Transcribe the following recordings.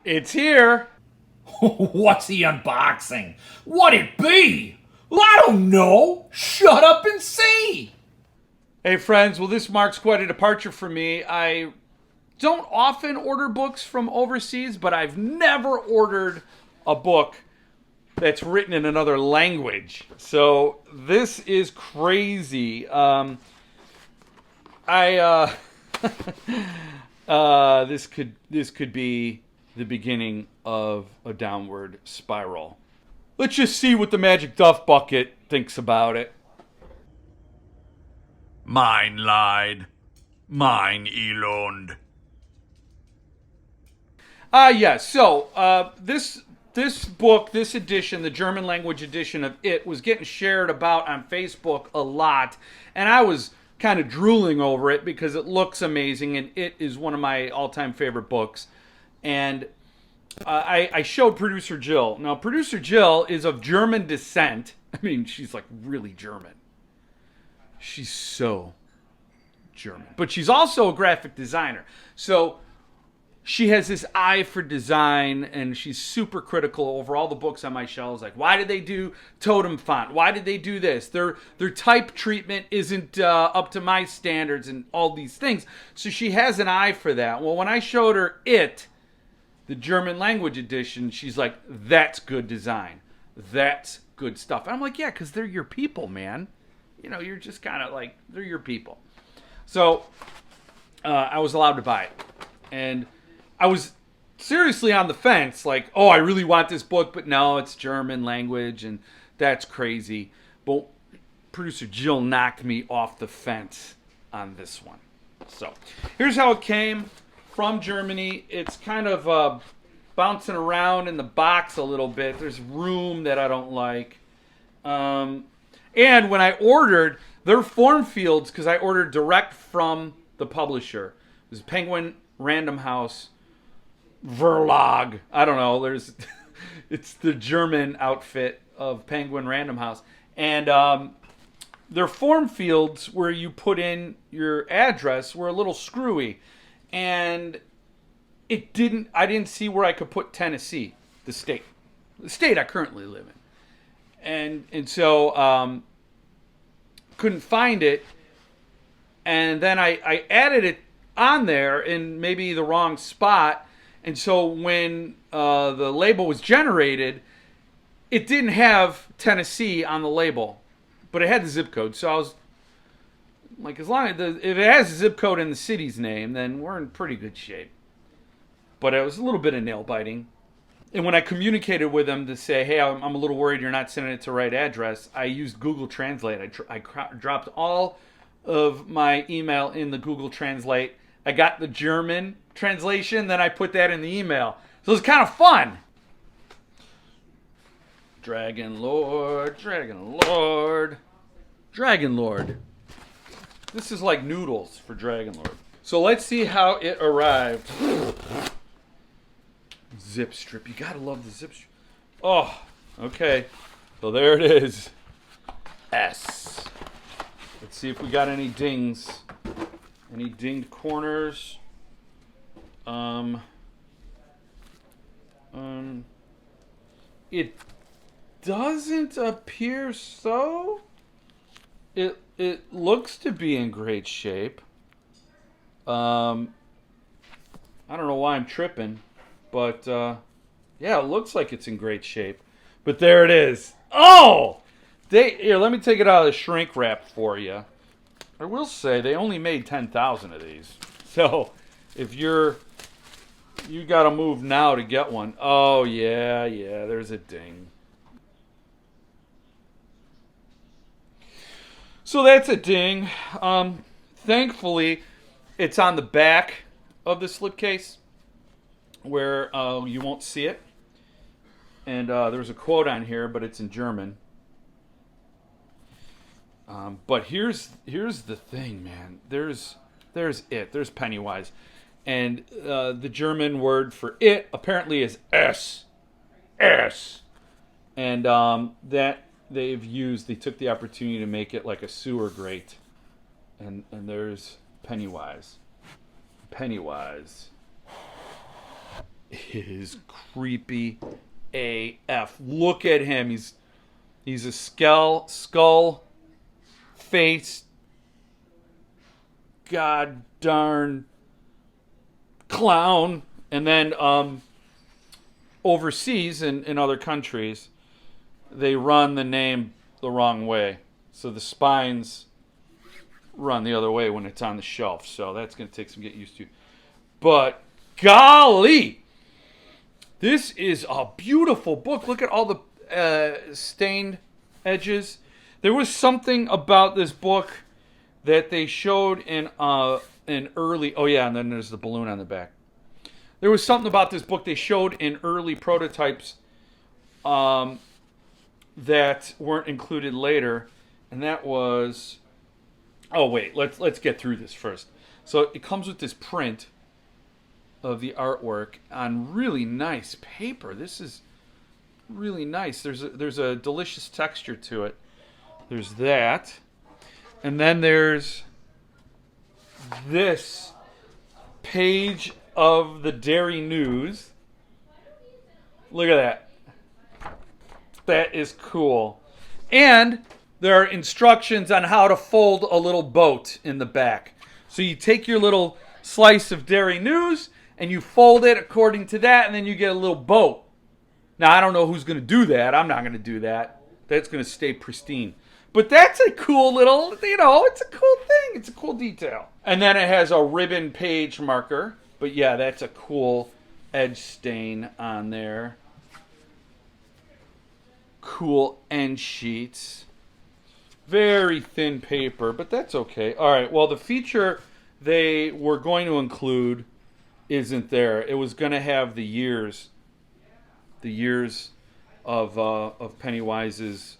It's here. What's he unboxing? What'd it be? Well, I don't know. Shut up and see. Hey, friends. Well, this marks quite a departure for me. I don't often order books from overseas, but I've never ordered a book that's written in another language. So this is crazy. I this could be the beginning of a downward spiral. Let's just see what the magic duff bucket thinks about it. Mine lied. Mine Elond. Yes. So this book, this edition, the German language edition of It, was getting shared about on Facebook a lot, and I was kind of drooling over it because it looks amazing, and it is one of my all-time favorite books. And I showed producer Jill. Now, producer Jill is of German descent. I mean, she's like really German. She's so German, but she's also a graphic designer. So she has this eye for design, and she's super critical over all the books on my shelves. Like, why did they do totem font? Why did they do this? Their type treatment isn't up to my standards, and all these things. So she has an eye for that. Well, when I showed her It, the German language edition, she's like, "That's good design. That's good stuff." And I'm like, "Yeah, because they're your people, man. You know, you're just kind of like they're your people." So I was allowed to buy it, and I was seriously on the fence, like, oh, I really want this book, but no, it's German language, and that's crazy. But producer Jill knocked me off the fence on this one. So here's how it came from Germany. It's kind of bouncing around in the box a little bit. There's room that I don't like. And when I ordered, their form fields, because I ordered direct from the publisher, it was Penguin Random House Verlag. I don't know. It's the German outfit of Penguin Random House, and their form fields where you put in your address were a little screwy, and I didn't see where I could put Tennessee, the state I currently live in, and so couldn't find it, and then I added it on there in maybe the wrong spot. And so when the label was generated, it didn't have Tennessee on the label, but it had the zip code. So I was like, as long as if it has a zip code in the city's name, then we're in pretty good shape. But it was a little bit of nail biting. And when I communicated with them to say, hey, I'm a little worried you're not sending it to the right address, I used Google Translate. I dropped all of my email in the Google Translate. I got the German translation, then I put that in the email. So it was kind of fun. Dragon Lord, Dragon Lord, Dragon Lord. This is like noodles for Dragon Lord. So let's see how it arrived. Zip strip. You gotta love the zip strip. Oh, okay. So there it is. S. Let's see if we got any dings. Any dinged corners? It doesn't appear so. It looks to be in great shape. I don't know why I'm tripping, but yeah, it looks like it's in great shape. But there it is. Oh, here. Let me take it out of the shrink wrap for you. I will say they only made 10,000 of these. So if you got to move now to get one. Oh, yeah, there's a ding. So that's a ding. Thankfully, it's on the back of the slipcase where you won't see it. And there's a quote on here, but it's in German. But here's the thing, man. There's it. There's Pennywise, and the German word for it apparently is S, and that they took the opportunity to make it like a sewer grate, and there's Pennywise. It is creepy AF. Look at him. He's a skull faced god darn clown. And then overseas in other countries, they run the name the wrong way. So the spines run the other way when it's on the shelf. So that's going to take some getting used to. But golly, this is a beautiful book. Look at all the stained edges. There was something about this book that they showed in an early... Oh, yeah, and then there's the balloon on the back. There was something about this book they showed in early prototypes that weren't included later, and that was... Oh, wait, let's get through this first. So it comes with this print of the artwork on really nice paper. This is really nice. There's a delicious texture to it. There's that. And then there's this page of the Dairy News. Look at that. That is cool. And there are instructions on how to fold a little boat in the back. So you take your little slice of Dairy News and you fold it according to that, and then you get a little boat. Now, I don't know who's going to do that. I'm not going to do that. That's going to stay pristine. But that's a cool little, it's a cool thing. It's a cool detail. And then it has a ribbon page marker. But yeah, that's a cool edge stain on there. Cool end sheets. Very thin paper, but that's okay. All right, well, the feature they were going to include isn't there. It was going to have the years of Pennywise's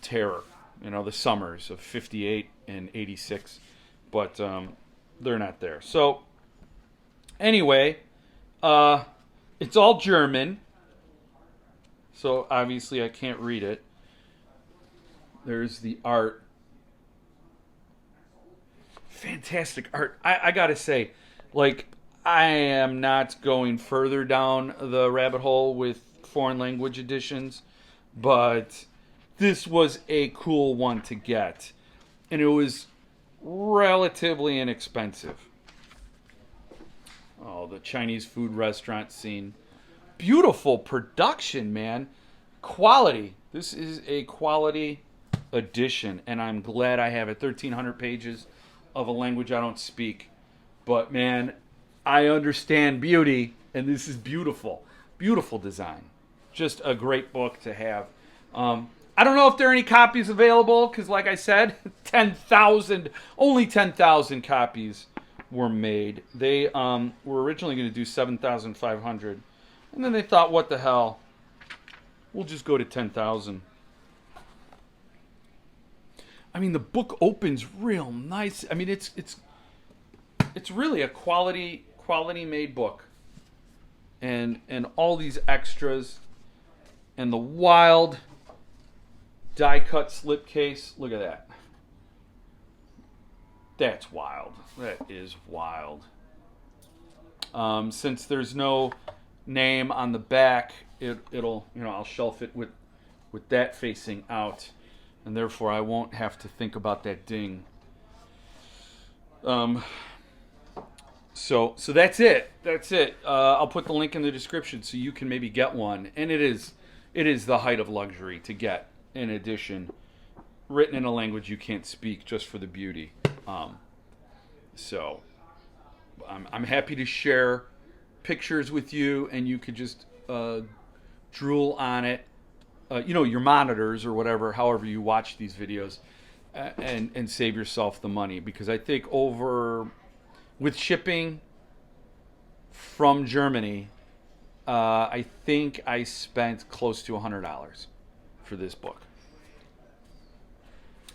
terror, the summers of 58 and 86, but they're not there. So anyway, it's all German, so obviously I can't read it. There's the art. Fantastic art. I gotta say, I am not going further down the rabbit hole with foreign language editions, but this was a cool one to get. And it was relatively inexpensive. Oh, the Chinese food restaurant scene. Beautiful production, man. Quality. This is a quality edition, and I'm glad I have it. 1,300 pages of a language I don't speak. But, man, I understand beauty, and this is beautiful. Beautiful design. Just a great book to have. I don't know if there are any copies available, because like I said, only 10,000 copies were made. They were originally going to do 7,500, and then they thought, what the hell? We'll just go to 10,000. I mean, the book opens real nice. I mean, it's really a quality made book, and all these extras, and the wild die cut slipcase. Look at that. That's wild. That is wild. Since there's no name on the back, it'll I'll shelf it with that facing out, and therefore I won't have to think about that ding. So that's it. That's it. I'll put the link in the description so you can maybe get one. And it is the height of luxury to get an edition written in a language you can't speak just for the beauty. So I'm happy to share pictures with you, and you could just drool on it. Your monitors or whatever, however you watch these videos, and save yourself the money, because I think with shipping from Germany, I think I spent close to $100 for this book.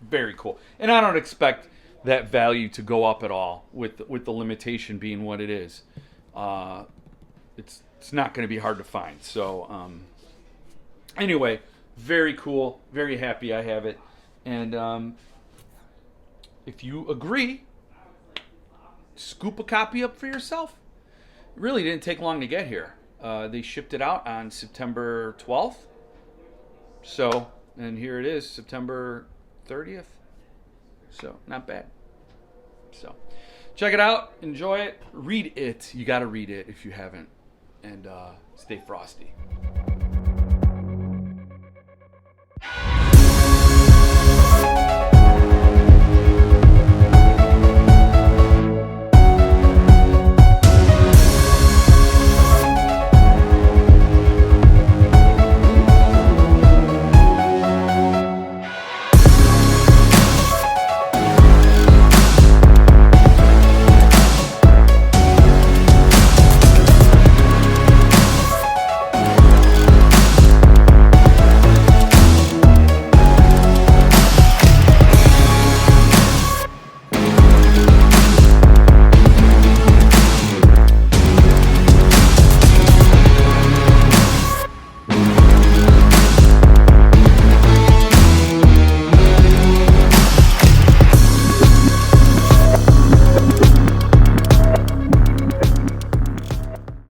Very cool. And I don't expect that value to go up at all with the limitation being what it is. It's not going to be hard to find. So anyway, very cool. Very happy I have it. And if you agree, scoop a copy up for yourself. really didn't take long to get here. They shipped it out on September 12th. So, and here it is, September 30th. So, not bad. So, check it out. Enjoy it. Read it. You got to read it if you haven't. And stay frosty.